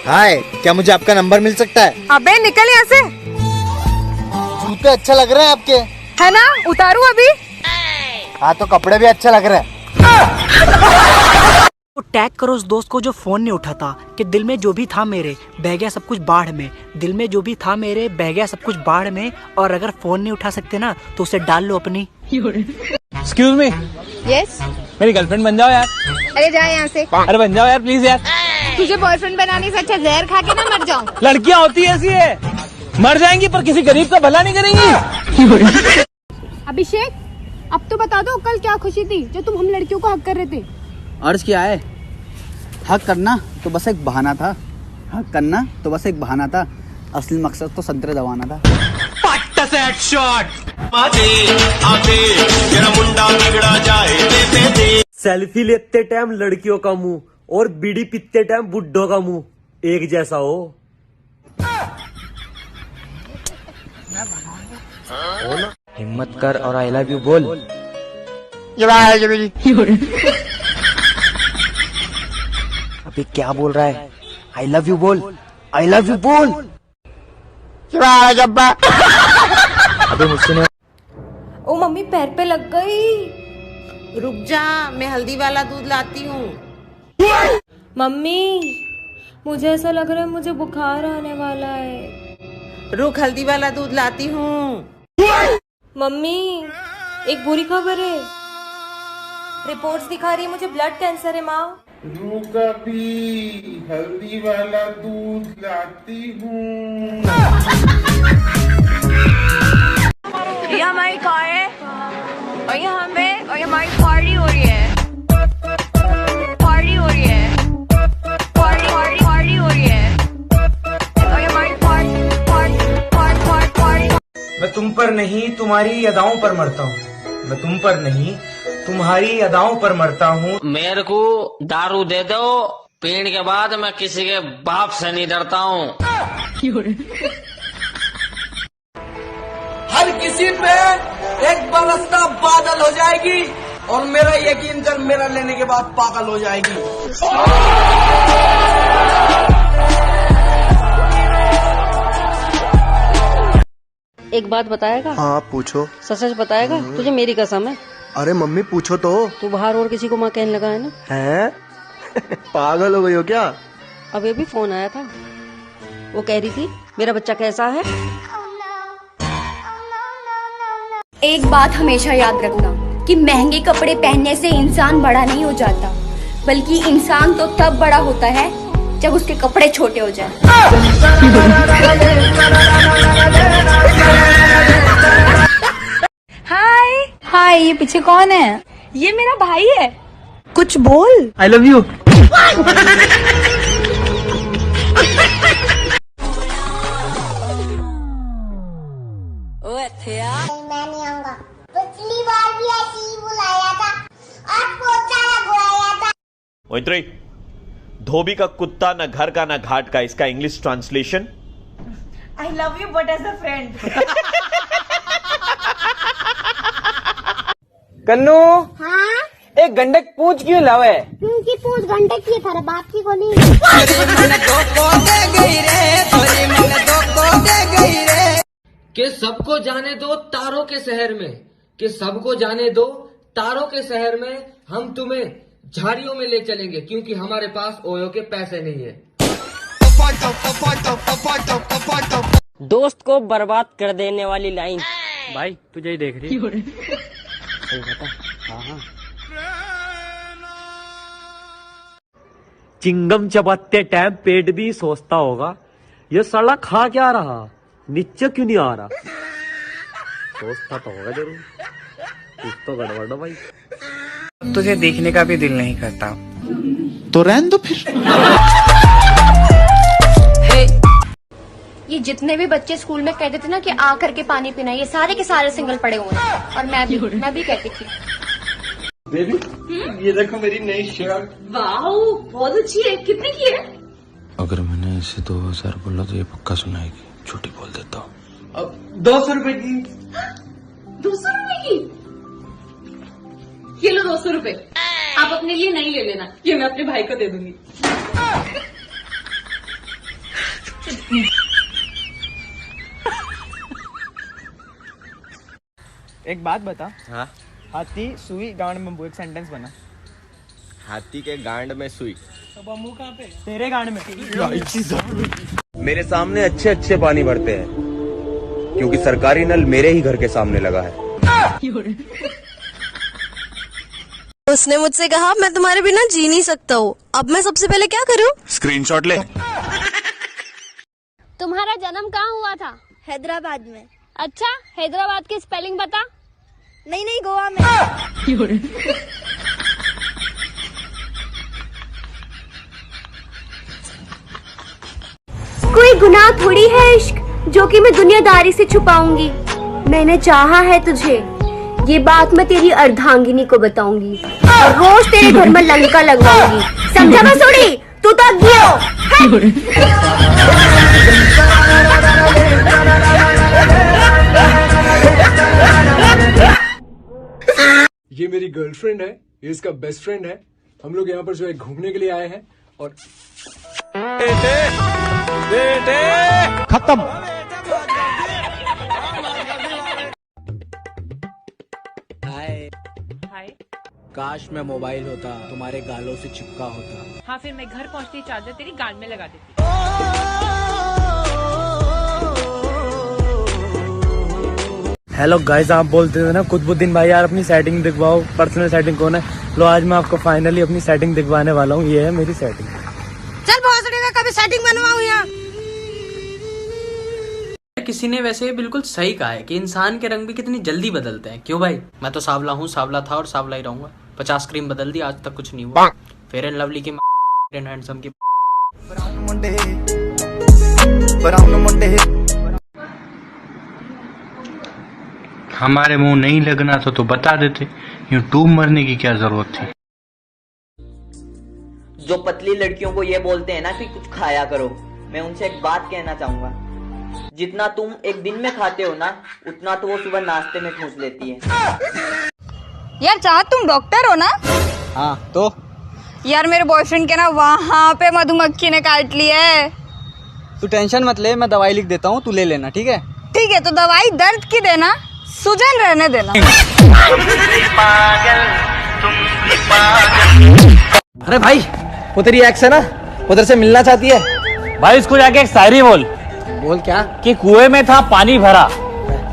हाय, क्या मुझे आपका नंबर मिल सकता है? अबे निकल यहाँ से। जूते अच्छा लग रहे हैं आपके। है ना, उतारू अभी? हाँ तो कपड़े भी अच्छा लग रहे हैं। तो टैग करो उस दोस्त को जो फोन नहीं उठाता कि दिल में जो भी था मेरे बह गया सब कुछ बाढ़ में। दिल में जो भी था मेरे बह गया सब कुछ बाढ़ में। और अगर फोन नहीं उठा सकते ना तो उसे डाल लो अपनी। Excuse me. यस। मेरी गर्लफ्रेंड बन जाओ यार। अरे जा यहाँ से। अरे बन जाओ यार प्लीज यार। तुझे बॉयफ्रेंड बनाने से अच्छा जहर खा के ना मर जाऊं। लड़कियां होती ऐसी है, मर जाएंगी पर किसी गरीब का भला नहीं करेंगी। अभिषेक, अब तो बता दो कल क्या खुशी थी जो तुम हम लड़कियों को हक कर रहे थे? अर्ज क्या है? हक करना तो बस एक बहाना था। हक करना तो बस एक बहाना था। असली मकसद तो संतरे दबाना था। सेल्फी लेते टाइम लड़कियों का मुंह और बीड़ी पीते टाइम बुड्ढों का मुंह एक जैसा हो। हिम्मत कर और आई लव यू बोल। अबे क्या बोल रहा है? आई लव यू बोल। आई लव यू बोल। अबे मुझसे नहीं। ओ मम्मी, पैर पे लग गई। रुक जा, मैं हल्दी वाला दूध लाती हूँ। मम्मी, मुझे ऐसा लग रहा है मुझे बुखार आने वाला है। रुक, हल्दी वाला दूध लाती हूँ। मम्मी, एक बुरी खबर है। रिपोर्ट्स दिखा रही है मुझे ब्लड कैंसर है माँ। रुक अभी, हल्दी वाला दूध लाती हूँ। ये हमारी कार है और ये हमें और ये हमारी पार्टी हो रही है। पार्टी हो रही है। पार्टी पार्टी पार्टी हो रही है और ये हमारी पार्टी पार्टी पार्टी पार्टी। मैं तुम पर नहीं तुम्हारी अदाओं पर मरता हूँ। मैं तुम पर नहीं तुम्हारी अदाओं पर मरता हूँ। मेरे को दारू दे दो, पीने के बाद मैं किसी के बाप से नहीं डरता हूँ। हर किसी पे एक बरसता बादल हो जाएगी और मेरा यकीन कर मेरा लेने के बाद पागल हो जाएगी। एक बात बताएगा? हाँ पूछो। सच सच बताएगा? तुझे मेरी कसम है। अरे मम्मी पूछो तो। तू बाहर और किसी को माँ कहने लगा है ना? हैं? पागल हो गई हो क्या? अभी अभी फोन आया था, वो कह रही थी मेरा बच्चा कैसा है। एक बात हमेशा याद रखना कि महंगे कपड़े पहनने से इंसान बड़ा नहीं हो जाता, बल्कि इंसान तो तब बड़ा होता है जब उसके कपड़े छोटे हो जाए। हाय हाय, ये पीछे कौन है? ये मेरा भाई है। कुछ बोल। आई लव यू। मैं नहीं आऊंगा। पिछली बार भी ऐसे ही बुलाया था और पोचा लगवाया था। मोहित्री, धोबी का कुत्ता न घर का न घाट का, इसका English translation? I love you but as a friend. Kannu, हाँ? एक गंडक पूछ क्यों लावे? क्योंकि पूछ घंटे की थारा बाप की गोली। कि सबको जाने दो तारों के शहर में, कि सबको जाने दो तारों के शहर में, हम तुम्हें झाड़ियों में ले चलेंगे क्योंकि हमारे पास ओयो के पैसे नहीं है। दोस्त को बर्बाद कर देने वाली लाइन। भाई तुझे ही देख रही। सही बता। हाँ। चिंगम चबाते टाइम पेट भी सोचता होगा ये साला खा क्या रहा, नीचे क्यों नहीं आ रहा। सोचता तो होगा जरूर, कुछ तो गड़बड़ है भाई। तुझे देखने का भी दिल नहीं करता तो रहने दो फिर। ये जितने भी बच्चे स्कूल में कहते थे ना कि आ करके पानी पीना, ये सारे के सारे सिंगल पड़े हुए हैं। और मैं भी कहती थी। बेबी, ये देखो मेरी नई शर्ट। वाह, बहुत अच्छी है। कितने की है? अगर मैंने इसे 2000 बोला तो ये पक्का सुनाएगी, झूठी बोल देता हूँ। अब 200 रुपए की। 200 रुपए की? ये लो 200 रुपए। आप अपने लिए नहीं ले लेना, ये मैं अपने भाई को दे दूंगी। एक बात बता। हाँ? हाथी सुई गांड में बम्बू, एक सेंटेंस बना। हाथी के गांड में सुई, तो बम्बू कहाँ पे? तेरे गांड में। मेरे सामने अच्छे अच्छे पानी भरते हैं क्योंकि सरकारी नल मेरे ही घर के सामने लगा है। उसने मुझसे कहा मैं तुम्हारे बिना जी नहीं सकता हूँ। अब मैं सबसे पहले क्या करूँ? स्क्रीनशॉट ले। तुम्हारा जन्म कहाँ हुआ था? हैदराबाद में। अच्छा, हैदराबाद की स्पेलिंग बता। नहीं गोवा में। कोई गुनाह थोड़ी है इश्क जो कि मैं दुनियादारी से छुपाऊंगी। मैंने चाहा है तुझे, ये बात मैं तेरी अर्धांगिनी को बताऊंगी और रोज तेरे घर में लंका लगवाऊंगी। समझा मसूड़ी? तू तो अज्ञे हो। ये मेरी गर्लफ्रेंड है, ये इसका बेस्ट फ्रेंड है। हम लोग यहाँ पर जो है घूमने के लिए आए हैं और खत्म। हाय। काश मैं मोबाइल होता, तुम्हारे गालों से चिपका होता। हाँ, फिर मैं घर पहुंचती चार्जर तेरी गाल में लगा देती। हेलो गाइस, आप बोलते थे ना कुतुबुद्दीन भाई यार अपनी सेटिंग दिखवाओ, पर्सनल सेटिंग कौन है? लो आज मैं आपको फाइनली अपनी सेटिंग दिखवाने वाला हूँ। ये है मेरी सेटिंग। चल भोसड़ी का कभी सेटिंग बनवाऊं यहाँ। किसी ने वैसे बिल्कुल सही कहा है कि इंसान के रंग भी कितनी जल्दी बदलते हैं। क्यों भाई? मैं तो सांवला हूँ, सांवला था और सांवला ही रहूंगा। 50 क्रीम बदल दी, आज तक कुछ नहीं हुआ। फेयर एंड लवली की एंड हैंडसम की हमारे मुंह नहीं लगना तो बता देते, यूं डूब मरने की क्या जरूरत थी। जो पतली लड़कियों को ये बोलते हैं ना कि कुछ खाया करो, मैं उनसे एक बात कहना चाहूंगा, जितना तुम एक दिन में खाते हो ना, उतना तो वो सुबह नाश्ते में ठूंस लेती है। यार चाहत तुम डॉक्टर हो ना? हाँ तो यार मेरे बॉयफ्रेंड के ना वहाँ पे मधुमक्खी ने काट लिया है। तू टेंशन मत ले, मैं दवाई लिख देता हूँ, तू ले लेना। ठीक है? ठीक है, तो दवाई दर्द की देना, सूजन रहने देना। अरे भाई, वो तेरी एक्स है ना, उधर से मिलना चाहती है। भाई इसको जाके एक शायरी बोल। बोल क्या? कि कुएं में था पानी भरा,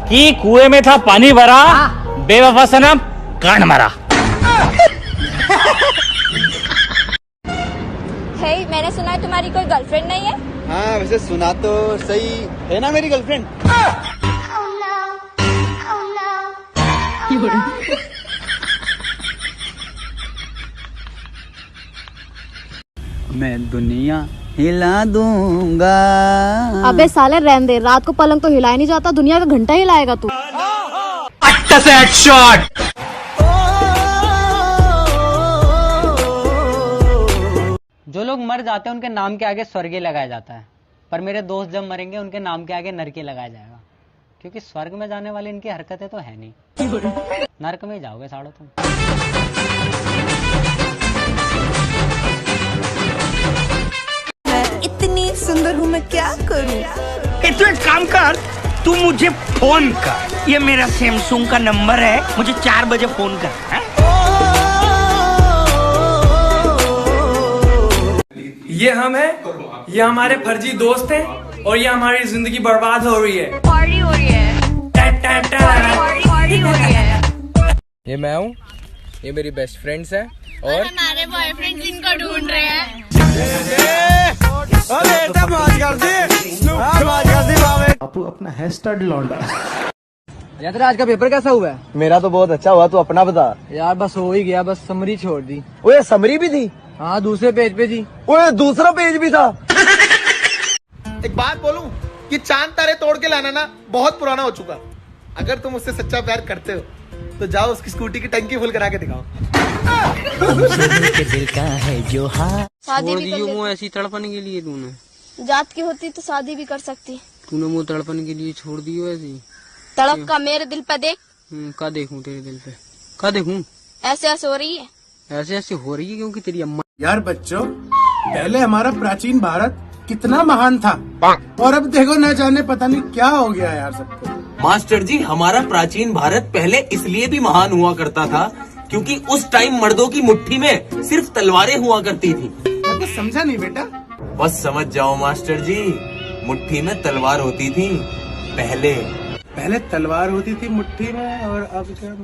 कि कुएं में था पानी भरा, बेवफा सनम कान मरा। हे, मैंने सुना है तुम्हारी कोई गर्लफ्रेंड नहीं है? हाँ वैसे सुना तो सही है ना मेरी गर्लफ्रेंड। मैं दुनिया हिला दूंगा। अबे साले रहने दे, रात को पलंग तो हिलाया नहीं जाता, दुनिया का घंटा हिलाएगा तू। अच्छा से हेडशॉट। जो लोग मर जाते हैं उनके नाम के आगे स्वर्ग लगाया जाता है, पर मेरे दोस्त जब मरेंगे उनके नाम के आगे नरक लगाया जाएगा, क्योंकि स्वर्ग में जाने वाली इनकी हरकतें तो है नहीं। नरक में ही जाओगे साड़ो तुम। इतनी सुंदर हूँ, मैं क्या करूँ? तू एक काम कर, तू मुझे फोन कर, ये मेरा सैमसंग का नंबर है, मुझे 4 बजे फोन कर। है? ये हम हैं, ये हमारे फर्जी दोस्त हैं और ये हमारी जिंदगी बर्बाद हो रही है। पार्टी हो रही है, पार्टी हो रही है। ये मैं हूँ, ये मेरी बेस्ट फ्रेंड्स है और हमारे बॉयफ्रेंड इनको ढूंढ रहे हैं। आपू अपना हेयर स्टाइल लौंडा। यार आज का पेपर कैसा हुआ है? मेरा तो बहुत अच्छा हुआ, तू अपना बता। यार बस हो ही गया, बस समरी छोड़ दी। ओए समरी भी थी? हाँ दूसरे पेज पे जी। ओए दूसरा पेज भी था। एक बात बोलूं कि चांद तारे तोड़ के लाना ना बहुत पुराना हो चुका। अगर तुम उससे सच्चा प्यार करते हो तो जाओ उसकी स्कूटी की टंकी फुल करा के दिखाओ। दिल का है जो हाँ शादी भी कर ले। वो ऐसी तड़पने के लिए तूने जात की होती तो शादी भी कर सकती। तूने वो तड़पने के लिए छोड़ दी ऐसी तड़प का मेरे दिल पे देख। का देखूं तेरे दिल पे? का देखूं? ऐसे ऐसे हो रही है, ऐसे ऐसे हो रही है क्योंकि तेरी अम्मा। यार बच्चों, पहले हमारा प्राचीन भारत कितना महान था और अब देखो न जाने पता नहीं क्या हो गया यार सबको। मास्टर जी, हमारा प्राचीन भारत पहले इसलिए भी महान हुआ करता था क्योंकि उस टाइम मर्दों की मुट्ठी में सिर्फ तलवारें हुआ करती थी। मैं तो समझा नहीं बेटा। बस समझ जाओ मास्टर जी, मुट्ठी में तलवार होती थी पहले। पहले तलवार होती थी मुट्ठी में और अब क्या?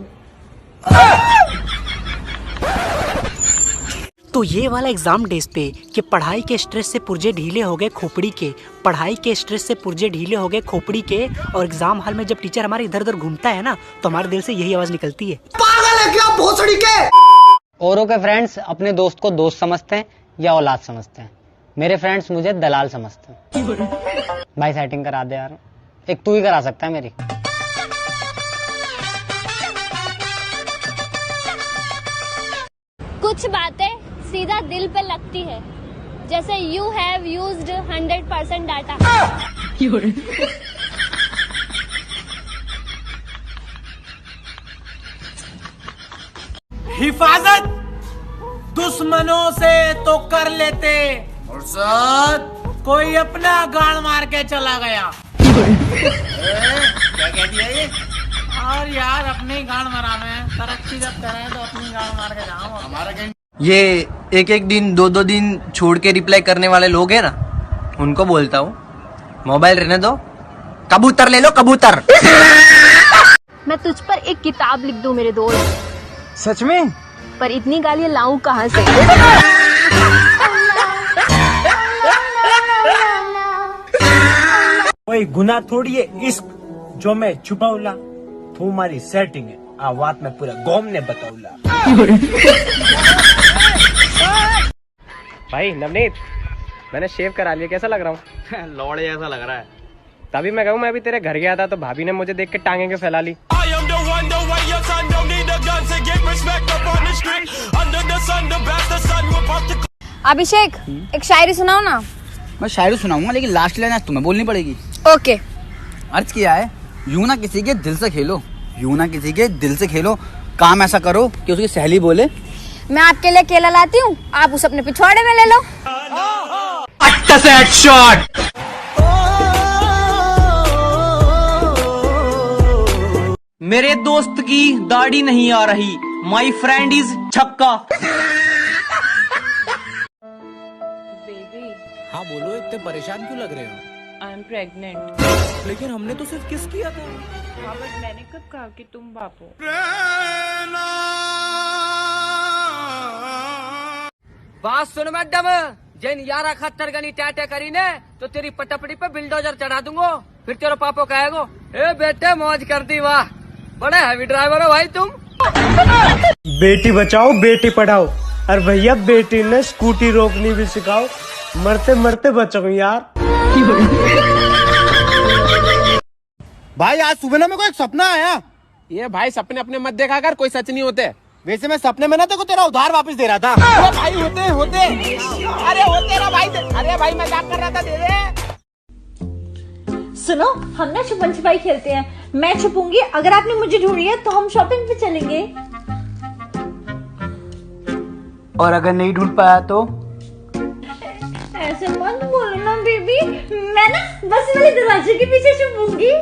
तो ये वाला एग्जाम डेज पे कि पढ़ाई के स्ट्रेस से पुर्जे ढीले हो गए खोपड़ी के, पढ़ाई के स्ट्रेस से पुर्जे ढीले हो गए खोपड़ी के, और एग्जाम हॉल में जब टीचर हमारे इधर उधर घूमता है ना तो हमारे दिल से यही आवाज निकलती है, पागल है क्या भोसड़ी के। औरों के फ्रेंड्स अपने दोस्त को दोस्त समझते हैं या औलाद समझते हैं, मेरे फ्रेंड्स मुझे दलाल समझते हैं। भाई सेटिंग करा दे यार, एक तू ही करा सकता है मेरी। कुछ बातें सीधा दिल पे लगती है, जैसे यू हैव यूज्ड 100% डाटा। हिफाजत दुश्मनों से तो कर लेते और साथ कोई अपना गाड़ मार के चला गया। क्या कह दिया ये? और यार अपने ही गाड़ मराना है, तरक्की जब करें तो अपनी गाड़ मार के जाओ। हमारा ये एक एक दिन दो दो दिन छोड़ के रिप्लाई करने वाले लोग हैं ना, उनको बोलता हूँ मोबाइल रहने दो, कबूतर ले लो कबूतर। मैं तुझ पर एक किताब लिख दूं मेरे दोस्त। सच में? पर इतनी गालियां लाऊं कहाँ से? कोई गुनाह थोड़ी है इश्क जो मैं छुपाऊला, तुम्हारी सेटिंग है आवाज में पूरा गौम ने बताऊला। भाई नवनीत, मैंने शेव करा लिया, कैसा लग रहा हूँ? लौड़े जैसा लग रहा है। तभी मैं कहूँ, मैं अभी तेरे घर गया था तो भाभी ने मुझे देख के टांगे के फैला ली। अभिषेक एक शायरी सुनाओ ना। मैं शायरी सुनाऊंगा लेकिन लास्ट लाइन आज तुम्हें बोलनी पड़ेगी। ओके। अर्ज किया है, यूं ना किसी के दिल से खेलो, यूं ना किसी के दिल से खेलो, काम ऐसा करो कि उसकी सहेली बोले मैं आपके लिए केला लाती हूँ, आप उसे अपने पिछवाड़े में ले लो। अच्छा से हेडशॉट। मेरे दोस्त की दाढ़ी नहीं आ रही, माई फ्रेंड इज छक्का। हाँ बोलो, इतने परेशान क्यों लग रहे हो? I am pregnant. लेकिन हमने तो सिर्फ किस किया था। हाँ बट मैंने कब कहा कि तुम बाप हो? बात सुन मैडम, जिन 11 खत्तर गनी टैटे करी ने तो तेरी पटपड़ी पे बिल्डोजर चढ़ा दूंगा, फिर तेरा पापा कहेगो ए बेटे मौज कर दी, वाह बड़े हैवी ड्राइवर हो भाई तुम। बेटी बचाओ बेटी पढ़ाओ, और भैया बेटी ने स्कूटी रोकनी भी सिखाओ, मरते मरते बचाओ यार। भाई आज सुबह ना मेरे को एक सपना आया। ये भाई सपने अपने मत देखा कर, कोई सच नहीं होते। वैसे मैं सपने में ना तेरे को तेरा उधार वापस दे रहा था। अरे भाई होते अरे होते ना भाई, अरे भाई मजाक कर रहा था, दे दे। सुनो, हम ना छुपन छुपाई खेलते हैं, मैं छुपूंगी, अगर आपने मुझे ढूंढ लिया तो हम शॉपिंग पे चलेंगे। और अगर नहीं ढूंढ पाया तो? ऐसे मत बोलो ना बेबी, मैं ना बस वाले दरवाजे के पीछे छुपूंगी।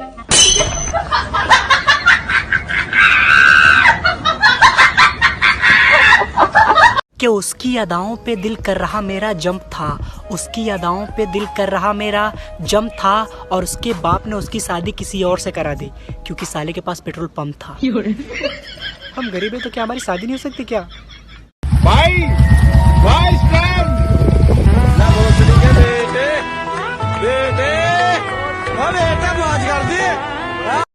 कि उसकी अदाओं पे दिल कर रहा मेरा जंप था, उसकी अदाओं पे दिल कर रहा मेरा जंप था, और उसके बाप ने उसकी शादी किसी और से करा दी क्योंकि साले के पास पेट्रोल पंप था। हम गरीब हैं तो क्या हमारी शादी नहीं हो सकती क्या? भाई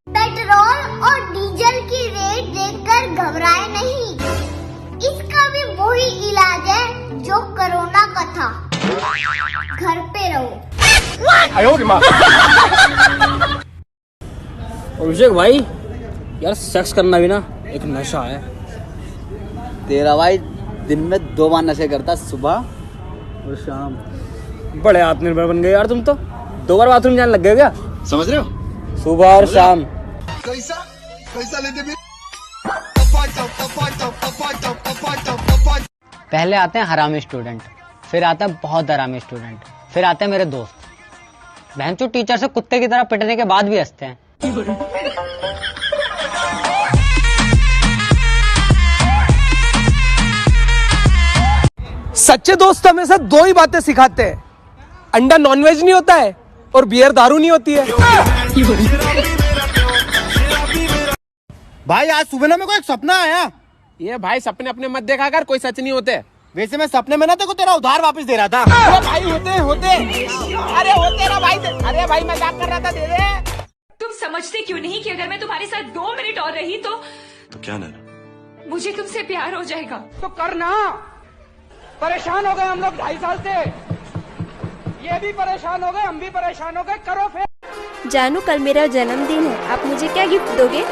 पेट्रोल और डीजल की रेट देखकर घबराए नहीं, इसका भी वही इलाज है जो कोरोना का था, घर पे रहो। अभिषेक भाई यार, सेक्स करना भी ना एक नशा है। तेरा भाई दिन में 2 बार नशे करता, सुबह और शाम। बड़े आत्मनिर्भर बन गए यार तुम तो, 2 बार बाथरूम जाने लग गए क्या? समझ रहे हो? सुबह और शाम। कैसा लेते भी? पहले आते हैं हरामी स्टूडेंट, फिर आता है बहुत हरामी स्टूडेंट, फिर आते हैं मेरे दोस्त, बहनचोद टीचर से कुत्ते की तरह पिटने के बाद भी हंसते हैं। सच्चे दोस्त हमेशा दो ही बातें सिखाते हैं, अंडा नॉनवेज नहीं होता है और बियर दारू नहीं होती है। भाई आज सुबह ना मेरे को एक सपना आया। ये भाई सपने अपने मत देखा कर, कोई सच नहीं होते। वैसे मैं सपने में ना तेरे को तेरा उधार वापस दे रहा था। अरे भाई होते अरे होते ना भाई, अरे भाई मजाक कर रहा था, दे दे। तुम समझते क्यों नहीं कि अगर मैं तुम्हारे साथ 2 मिनट और रही तो क्या नैना, मुझे तुमसे प्यार हो जाएगा। तो करना, परेशान हो गए हम लोग 2.5 साल से, ये भी परेशान हो गए, हम भी परेशान हो गए, करो फिर। जानू कल मेरा जन्मदिन है, आप मुझे क्या गिफ्ट दोगे?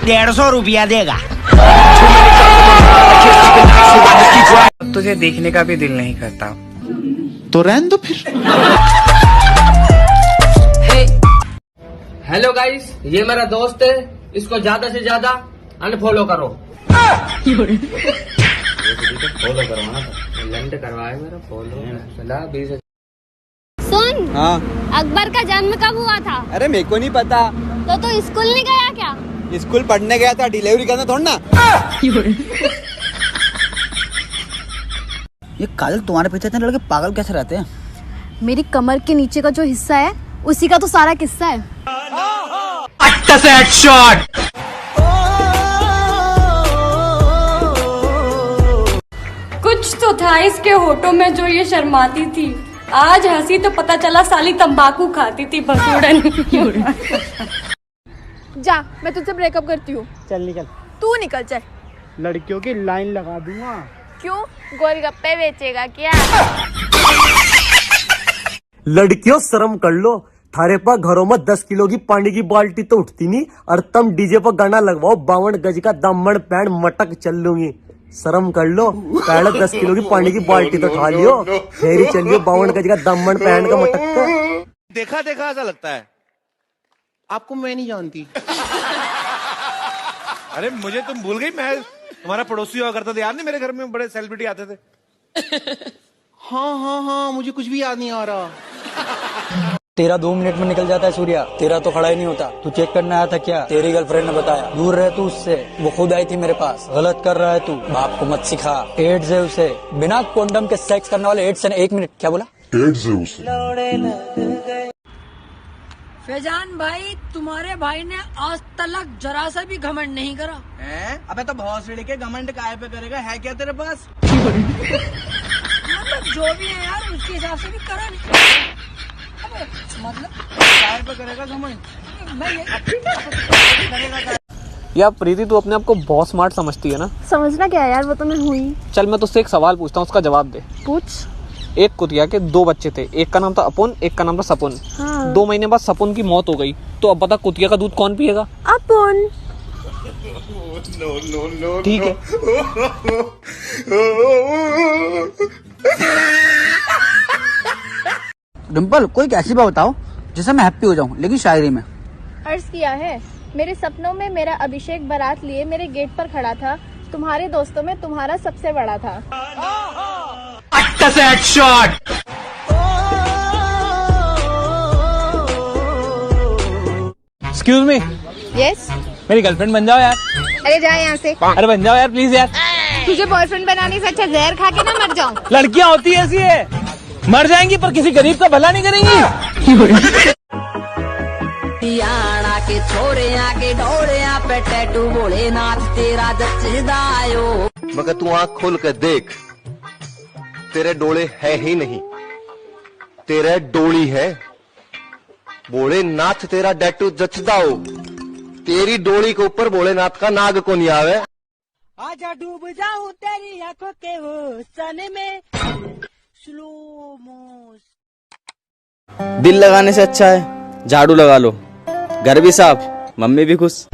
150 रुपया देगा। तुझे देखने का भी दिल नहीं करता तो रहने दो फिर। हेलो गाइस, ये मेरा दोस्त है, इसको ज्यादा से ज्यादा अनफॉलो करो। फॉलो करवाना था, लंड करवाए मेरा फॉलो। सुन, हाँ अकबर का जन्म कब हुआ था? अरे मेरे को नहीं पता। तो स्कूल नहीं गया क्या? स्कूल पढ़ने गया था, डिलीवरी करना थोड़ा ना। ये काजल तुम्हारे पीछे इतने लड़के पागल कैसे रहते हैं? मेरी कमर के नीचे का जो हिस्सा है उसी का तो सारा किस्सा है। अच्छा से हेडशॉट। कुछ तो था इसके होठों में जो ये शर्माती थी, आज हंसी तो पता चला साली तंबाकू खाती थी भसूड़न। जा, मैं तुझसे ब्रेकअप करती हूँ। चल निकल। तू निकल चल। लड़कियों की लाइन लगा दूंगा। क्यों, गोलगप्पे बेचेगा क्या? लड़कियों शर्म कर लो, थारे पास घरों में 10 किलो की पानी की बाल्टी तो उठती नहीं, और तुम डीजे पर गाना लगवाओ 52 गज का दामन पैंट मटक चल लूंगी। शर्म कर लो, पहले 10 किलो की पानी की बाल्टी तो उठा लियो, फिर ही चलियो 52 गज का दामन पैंट का मटक का। देखा देखा ऐसा लगता है, आपको मैं नहीं जानती। अरे मुझे तुम भूल गई, मैं तुम्हारा पड़ोसी हुआ करता था, याद नहीं? मेरे घर में बड़े सेलिब्रिटी आते थे। हाँ, मुझे कुछ भी याद नहीं आ रहा। तेरा 2 मिनट में निकल जाता है सूर्या, तेरा तो खड़ा ही नहीं होता। तू चेक करने आया था क्या? तेरी गर्लफ्रेंड ने बताया। दूर रह तू उससे, वो खुद आई थी मेरे पास। गलत कर रहा है तू, बाप को मत सिखा। एड्स है उसे, बिना कॉन्डम के सेक्स करने वाले एड्स है। 1 मिनट, क्या बोला? एड्स है उसे। फैजान भाई, तुम्हारे भाई ने आज तक जरा सा भी घमंड नहीं करा है? अबे तो भौसड़ी के घमंड काहे पे करेगा, है क्या तेरे पास? मतलब जो भी है यार, उसके हिसाब से भी करा नहीं। मतलब काहे पे करेगा घमंड? यार प्रीति, तू अपने आप को बहुत स्मार्ट समझती है ना? समझना क्या है यार, वो तो मैं हुई। चल मैं तुझसे एक सवाल पूछता हूँ, उसका जवाब दे। पूछ। एक कुतिया के 2 बच्चे थे, एक का नाम था अपुन, एक का नाम था सपुन। हाँ। 2 महीने बाद सपुन की मौत हो गई, तो अब बता कुतिया का दूध कौन पिएगा? अपुन। ठीक है। डिम्पल, कोई कैसी बात बताओ जिससे मैं हैप्पी हो जाऊं, लेकिन शायरी में। अर्ज किया है, मेरे सपनों में मेरा अभिषेक बारात लिए मेरे गेट पर खड़ा था, तुम्हारे दोस्तों में तुम्हारा सबसे बड़ा था। अच्छा से हेडशॉट। Excuse me. यस। मेरी गर्लफ्रेंड बन जाओ यार। अरे जा यहाँ से। अरे बन जाओ यार प्लीज यार। तुझे बॉयफ्रेंड बनाने से अच्छा जहर खा के ना मर जाऊं। लड़कियां होती ऐसी है, मर जाएंगी पर किसी गरीब का भला नहीं करेंगी। के छोरे आके ढोरे पे टैटू बोले नाथ तेरा जचदायो। मगर तू आँख खोल कर देख, तेरे डोले है ही नहीं, तेरे डोली है। बोले नाथ तेरा डैटू जचदाओ, तेरी डोली के ऊपर भोलेनाथ का नाग को नहीं आवे। आजा डूब जाऊं तेरी आंखों के हुस्न में, स्लो मोशन। दिल लगाने से अच्छा है झाड़ू लगा लो, घर भी साफ, मम्मी भी खुश।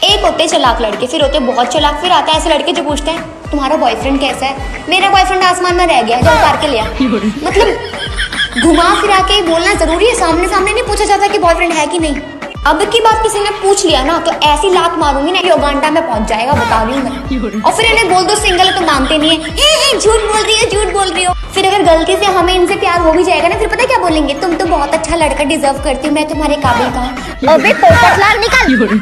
एक होते चालाक लड़के, फिर होते बहुत चालाक, फिर आते हैं ऐसे लड़के जो पूछते हैं तुम्हारा बॉयफ्रेंड कैसा है? मेरा बॉयफ्रेंड आसमान में रह गया, जाओ उतार के लिया। मतलब घुमा फिरा के बोलना जरूरी है, सामने सामने नहीं पूछा जाता कि बॉयफ्रेंड है कि नहीं। अब की बात किसी ने पूछ लिया ना तो ऐसी लात मारूंगी ना योगांडा में पहुंच जाएगा, बता रही हूँ मैं। और फिर इन्हें बोल दो सिंगल है तो मानते नहीं है, झूठ बोल रही है, झूठ बोल रही हो। फिर अगर गलती से हमें इनसे प्यार हो भी जाएगा ना, फिर पता क्या बोलेंगे, तुम तो बहुत अच्छा लड़का डिजर्व करती हो, मैं तुम्हारे काबिल का हूँ। अबे पोपटलाल निकल।